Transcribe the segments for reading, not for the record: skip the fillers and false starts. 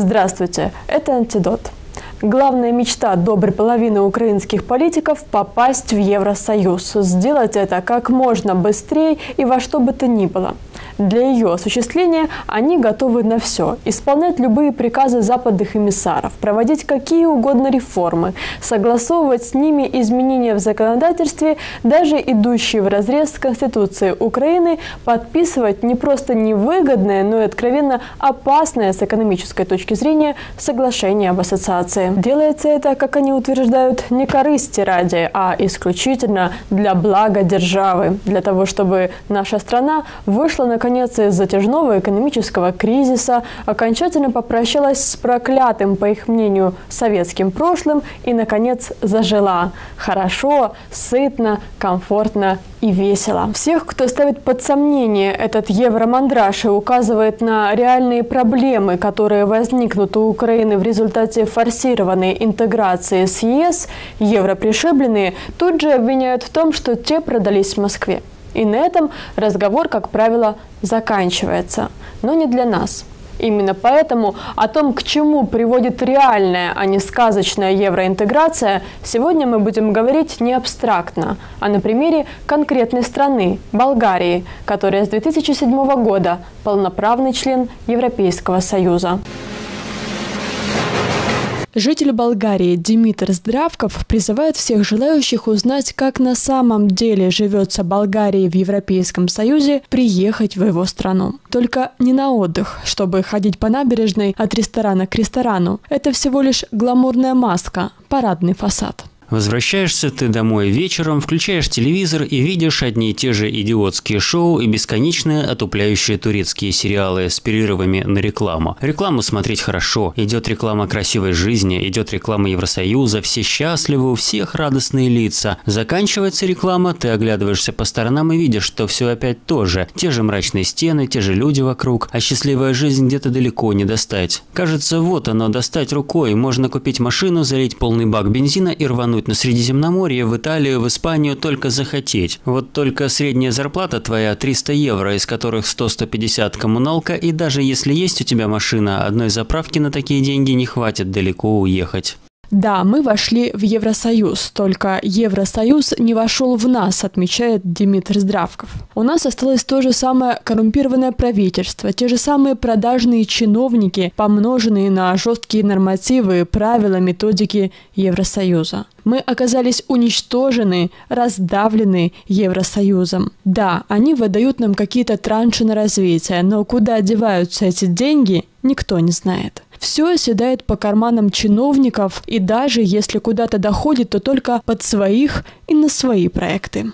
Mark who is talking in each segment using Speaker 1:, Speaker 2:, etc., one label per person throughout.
Speaker 1: Здравствуйте, это «Антидот». Главная мечта доброй половины украинских политиков – попасть в Евросоюз. Сделать это как можно быстрее и во что бы то ни было. Для ее осуществления они готовы на все – исполнять любые приказы западных эмиссаров, проводить какие угодно реформы, согласовывать с ними изменения в законодательстве, даже идущие вразрез с Конституцией Украины, подписывать не просто невыгодное, но и откровенно опасное с экономической точки зрения соглашение об ассоциации. Делается это, как они утверждают, не корысти ради, а исключительно для блага державы, для того, чтобы наша страна вышла наконец из затяжного экономического кризиса, окончательно попрощалась с проклятым, по их мнению, советским прошлым и, наконец, зажила хорошо, сытно, комфортно и весело. Всех, кто ставит под сомнение этот евромандраж и указывает на реальные проблемы, которые возникнут у Украины в результате форсированной интеграции с ЕС, европришибленные тут же обвиняют в том, что те продались в Москве. И на этом разговор, как правило, заканчивается. Но не для нас. Именно поэтому о том, к чему приводит реальная, а не сказочная евроинтеграция, сегодня мы будем говорить не абстрактно, а на примере конкретной страны – Болгарии, которая с 2007 года полноправный член Европейского Союза. Житель Болгарии Димитр Здравков призывает всех желающих узнать, как на самом деле живется Болгарии в Европейском Союзе, приехать в его страну. Только не на отдых, чтобы ходить по набережной от ресторана к ресторану. Это всего лишь гламурная маска, парадный фасад.
Speaker 2: Возвращаешься ты домой вечером, включаешь телевизор и видишь одни и те же идиотские шоу и бесконечные отупляющие турецкие сериалы с перерывами на рекламу. Рекламу смотреть хорошо. Идет реклама красивой жизни, идет реклама Евросоюза, все счастливы, у всех радостные лица. Заканчивается реклама, ты оглядываешься по сторонам и видишь, что все опять то же. Те же мрачные стены, те же люди вокруг, а счастливая жизнь где-то далеко не достать. Кажется, вот оно, достать рукой. Можно купить машину, залить полный бак бензина и рвануть на Средиземноморье, в Италию, в Испанию только захотеть. Вот только средняя зарплата твоя 300 евро, из которых 100-150 коммуналка, и даже если есть у тебя машина, одной заправки на такие деньги не хватит далеко уехать.
Speaker 1: Да, мы вошли в Евросоюз, только Евросоюз не вошел в нас, отмечает Димитр Здравков. У нас осталось то же самое коррумпированное правительство, те же самые продажные чиновники, помноженные на жесткие нормативы, правила, методики Евросоюза. Мы оказались уничтожены, раздавлены Евросоюзом. Да, они выдают нам какие-то транши на развитие, но куда деваются эти деньги, никто не знает. Все оседает по карманам чиновников, и даже если куда-то доходит, то только под своих и на свои проекты.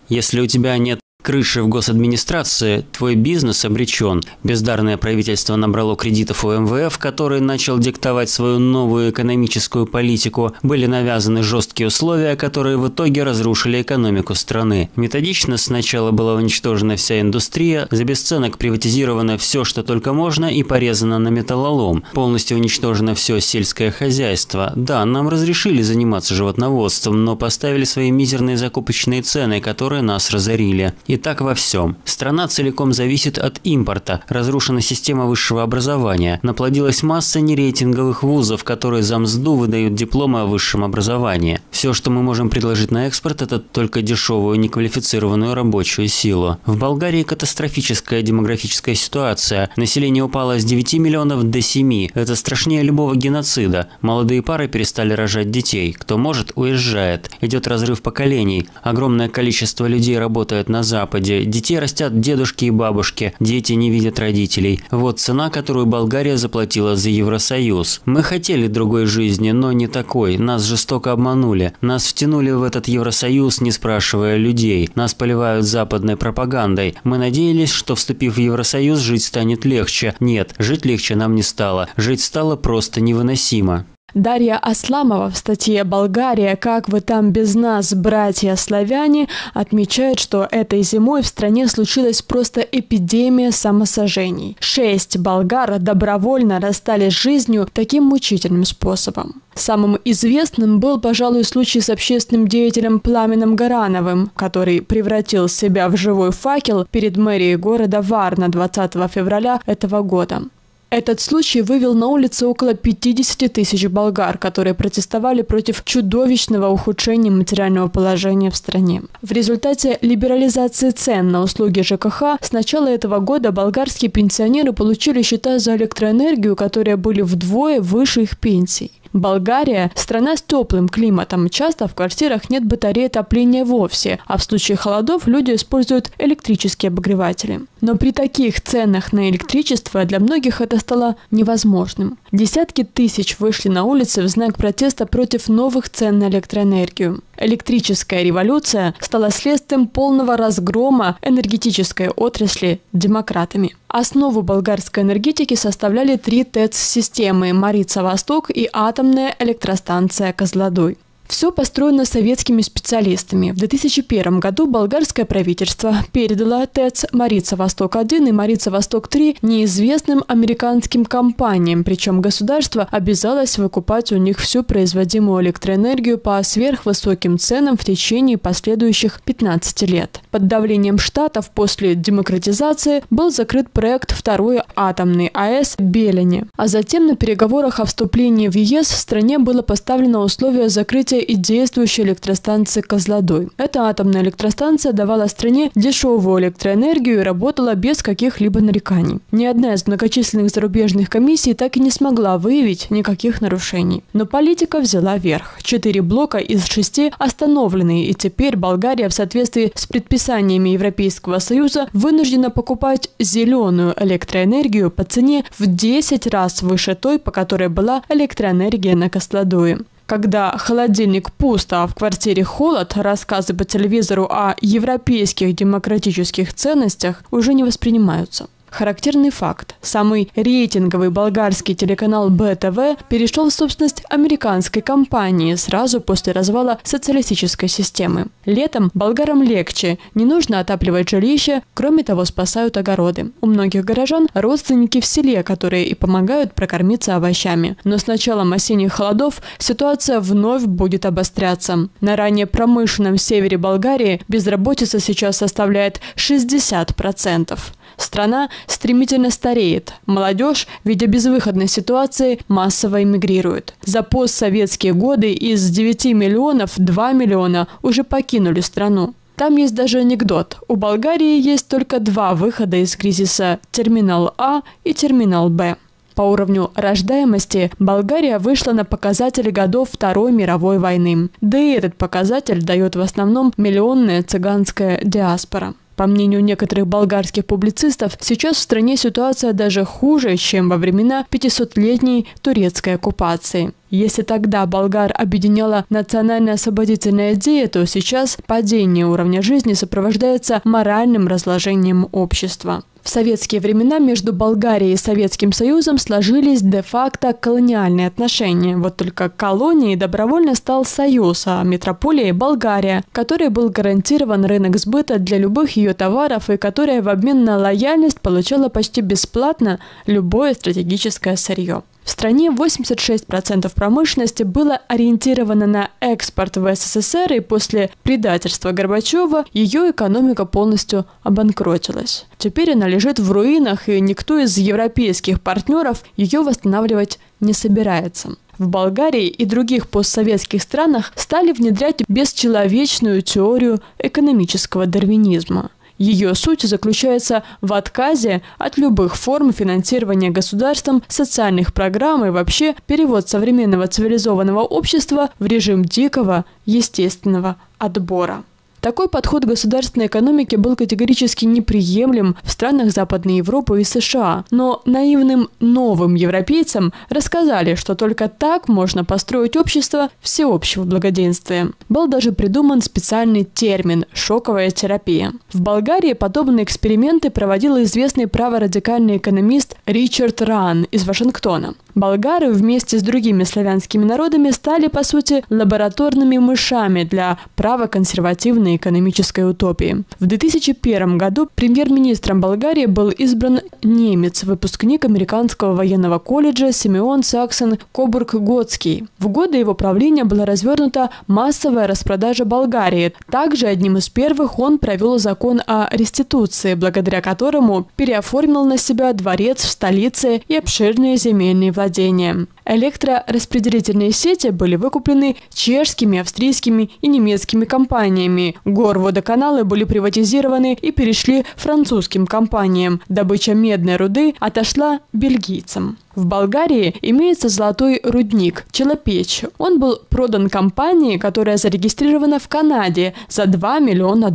Speaker 2: Если у тебя нет крыши в госадминистрации, твой бизнес обречен. Бездарное правительство набрало кредитов у МВФ, который начал диктовать свою новую экономическую политику. Были навязаны жесткие условия, которые в итоге разрушили экономику страны. Методично сначала была уничтожена вся индустрия, за бесценок приватизировано все, что только можно, и порезано на металлолом. Полностью уничтожено все сельское хозяйство. Да, нам разрешили заниматься животноводством, но поставили свои мизерные закупочные цены, которые нас разорили. И так во всем. Страна целиком зависит от импорта. Разрушена система высшего образования. Наплодилась масса нерейтинговых вузов, которые за мзду выдают дипломы о высшем образовании. Все, что мы можем предложить на экспорт, это только дешевую, неквалифицированную рабочую силу. В Болгарии катастрофическая демографическая ситуация. Население упало с 9 миллионов до 7. Это страшнее любого геноцида. Молодые пары перестали рожать детей. Кто может, уезжает. Идет разрыв поколений. Огромное количество людей работает на Западе. Детей растят дедушки и бабушки, дети не видят родителей. Вот цена, которую Болгария заплатила за Евросоюз. Мы хотели другой жизни, но не такой. Нас жестоко обманули. Нас втянули в этот Евросоюз, не спрашивая людей. Нас поливают западной пропагандой. Мы надеялись, что, вступив в Евросоюз, жить станет легче. Нет, жить легче нам не стало. Жить стало просто невыносимо.
Speaker 1: Дарья Асламова в статье «Болгария. Как вы там без нас, братья-славяне» отмечает, что этой зимой в стране случилась просто эпидемия самосожжений. 6 болгар добровольно расстались с жизнью таким мучительным способом. Самым известным был, пожалуй, случай с общественным деятелем Пламеном Горановым, который превратил себя в живой факел перед мэрией города Варна 20 февраля этого года. Этот случай вывел на улицы около 50 тысяч болгар, которые протестовали против чудовищного ухудшения материального положения в стране. В результате либерализации цен на услуги ЖКХ с начала этого года болгарские пенсионеры получили счета за электроэнергию, которые были вдвое выше их пенсий. Болгария – страна с теплым климатом. Часто в квартирах нет батареи отопления вовсе, а в случае холодов люди используют электрические обогреватели. Но при таких ценах на электричество для многих это стало невозможным. Десятки тысяч вышли на улицы в знак протеста против новых цен на электроэнергию. Электрическая революция стала следствием полного разгрома энергетической отрасли демократами. Основу болгарской энергетики составляли 3 ТЭЦ-системы – Марица-Восток и атомная электростанция Козлодуй. Все построено советскими специалистами. В 2001 году болгарское правительство передало ТЭЦ Марица-Восток-1 и Марица-Восток-3 неизвестным американским компаниям, причем государство обязалось выкупать у них всю производимую электроэнергию по сверхвысоким ценам в течение последующих 15 лет. Под давлением Штатов после демократизации был закрыт проект второй атомной АЭС в Белене. А затем на переговорах о вступлении в ЕС в стране было поставлено условие закрытия и действующей электростанции Козлодуй. Эта атомная электростанция давала стране дешевую электроэнергию и работала без каких-либо нареканий. Ни одна из многочисленных зарубежных комиссий так и не смогла выявить никаких нарушений. Но политика взяла верх. 4 блока из 6 остановлены, и теперь Болгария в соответствии с предписаниями Европейского Союза вынуждена покупать зеленую электроэнергию по цене в 10 раз выше той, по которой была электроэнергия на Козлодуе. Когда холодильник пуст, а в квартире холод, рассказы по телевизору о европейских демократических ценностях уже не воспринимаются. Характерный факт. Самый рейтинговый болгарский телеканал БТВ перешел в собственность американской компании сразу после развала социалистической системы. Летом болгарам легче, не нужно отапливать жилище, кроме того спасают огороды. У многих горожан родственники в селе, которые и помогают прокормиться овощами. Но с началом осенних холодов ситуация вновь будет обостряться. На ранее промышленном севере Болгарии безработица сейчас составляет 60%. Страна стремительно стареет. Молодежь, видя безвыходной ситуации, массово эмигрирует. За постсоветские годы из 9 миллионов 2 миллиона уже покинули страну. Там есть даже анекдот. У Болгарии есть только 2 выхода из кризиса – терминал А и терминал Б. По уровню рождаемости Болгария вышла на показатели годов Второй мировой войны. Да и этот показатель дает в основном миллионная цыганская диаспора. По мнению некоторых болгарских публицистов, сейчас в стране ситуация даже хуже, чем во времена 500-летней турецкой оккупации. Если тогда болгар объединяла национальная освободительная идея, то сейчас падение уровня жизни сопровождается моральным разложением общества. В советские времена между Болгарией и Советским Союзом сложились де-факто колониальные отношения. Вот только колонией добровольно стал Союз, а метрополией – Болгария, которой был гарантирован рынок сбыта для любых ее товаров и которая в обмен на лояльность получала почти бесплатно любое стратегическое сырье. В стране 86% промышленности было ориентировано на экспорт в СССР, и после предательства Горбачева ее экономика полностью обанкротилась. Теперь она лежит в руинах, и никто из европейских партнеров ее восстанавливать не собирается. В Болгарии и других постсоветских странах стали внедрять бесчеловечную теорию экономического дарвинизма. Ее суть заключается в отказе от любых форм финансирования государством социальных программ и вообще перевод современного цивилизованного общества в режим дикого естественного отбора. Такой подход государственной экономики был категорически неприемлем в странах Западной Европы и США. Но наивным новым европейцам рассказали, что только так можно построить общество всеобщего благоденствия. Был даже придуман специальный термин – шоковая терапия. В Болгарии подобные эксперименты проводил известный праворадикальный экономист Ричард Ран из Вашингтона. Болгары вместе с другими славянскими народами стали, по сути, лабораторными мышами для правоконсервативной обещанной экономической утопии. В 2001 году премьер-министром Болгарии был избран немец, выпускник американского военного колледжа Симеон Саксон-Кобург-Готский. В годы его правления была развернута массовая распродажа Болгарии. Также одним из первых он провел закон о реституции, благодаря которому переоформил на себя дворец в столице и обширные земельные владения. Электрораспределительные сети были выкуплены чешскими, австрийскими и немецкими компаниями. Горводоканалы были приватизированы и перешли французским компаниям. Добыча медной руды отошла бельгийцам. В Болгарии имеется золотой рудник Челопеч. Он был продан компании, которая зарегистрирована в Канаде, за $2 миллиона.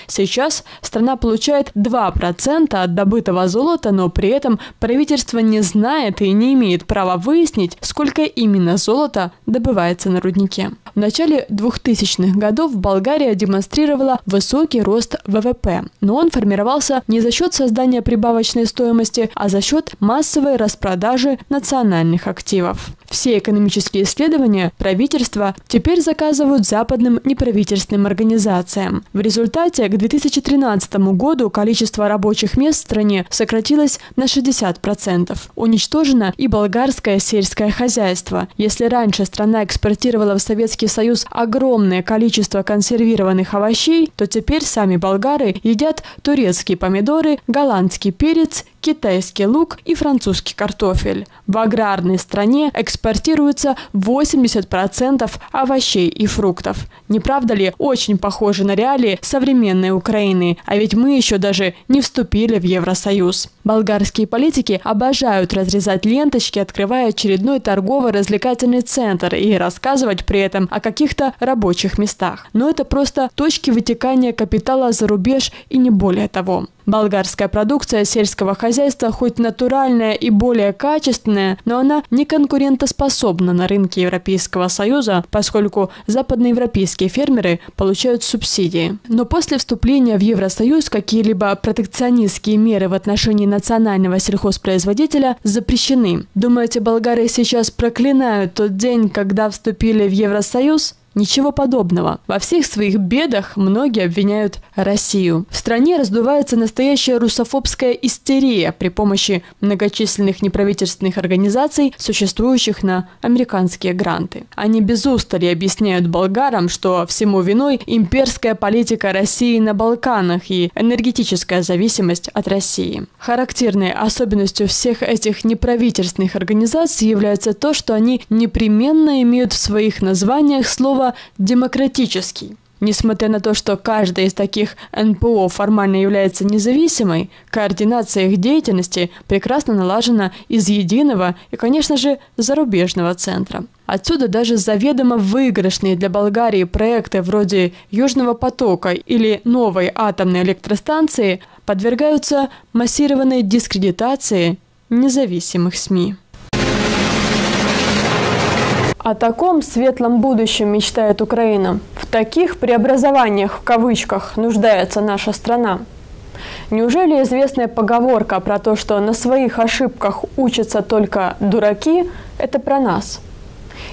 Speaker 1: Сейчас страна получает 2% от добытого золота, но при этом правительство не знает и не имеет права выяснить, сколько именно золота добывается на руднике. В начале 2000-х годов Болгария демонстрировала высокий рост ВВП, но он формировался не за счет создания прибавочной стоимости, а за счет массовой распродажи национальных активов. Все экономические исследования правительства теперь заказывают западным неправительственным организациям. В результате к 2013 году количество рабочих мест в стране сократилось на 60%. Уничтожено и болгарское сельское хозяйство. Если раньше страна экспортировала в Советский Союз огромное количество консервированных овощей, то теперь сами болгары едят турецкие помидоры, голландский перец, китайский лук и французский картофель. В аграрной стране экспортируется 80% овощей и фруктов. Не правда ли, очень похоже на реалии современной Украины? А ведь мы еще даже не вступили в Евросоюз. Болгарские политики обожают разрезать ленточки, открывая очередной торгово-развлекательный центр и рассказывать при этом о каких-то рабочих местах. Но это просто точки вытекания капитала за рубеж и не более того. Болгарская продукция сельского хозяйства хоть натуральная и более качественная, но она не конкурентоспособна на рынке Европейского Союза, поскольку западноевропейские фермеры получают субсидии. Но после вступления в Евросоюз какие-либо протекционистские меры в отношении национального сельхозпроизводителя запрещены. Думаете, болгары сейчас проклинают тот день, когда вступили в Евросоюз? Ничего подобного. Во всех своих бедах многие обвиняют Россию. В стране раздувается настоящая русофобская истерия при помощи многочисленных неправительственных организаций, существующих на американские гранты. Они без устали объясняют болгарам, что всему виной имперская политика России на Балканах и энергетическая зависимость от России. Характерной особенностью всех этих неправительственных организаций является то, что они непременно имеют в своих названиях слово «демократический». Несмотря на то, что каждая из таких НПО формально является независимой, координация их деятельности прекрасно налажена из единого и, конечно же, зарубежного центра. Отсюда даже заведомо выигрышные для Болгарии проекты вроде Южного потока или новой атомной электростанции подвергаются массированной дискредитации независимых СМИ. О таком светлом будущем мечтает Украина. В таких преобразованиях, в кавычках, нуждается наша страна. Неужели известная поговорка про то, что на своих ошибках учатся только дураки, это про нас?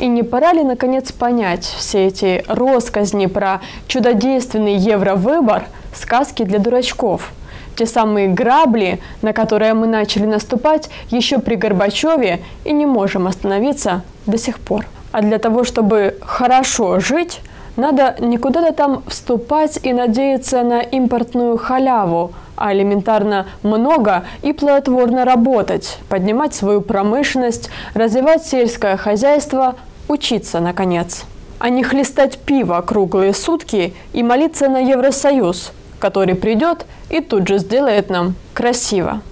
Speaker 1: И не пора ли, наконец, понять все эти россказни про чудодейственный евровыбор, сказки для дурачков? Те самые грабли, на которые мы начали наступать еще при Горбачеве и не можем остановиться до сих пор. А для того, чтобы хорошо жить, надо не куда-то там вступать и надеяться на импортную халяву, а элементарно много и плодотворно работать, поднимать свою промышленность, развивать сельское хозяйство, учиться, наконец. А не хлестать пиво круглые сутки и молиться на Евросоюз, который придет и тут же сделает нам красиво.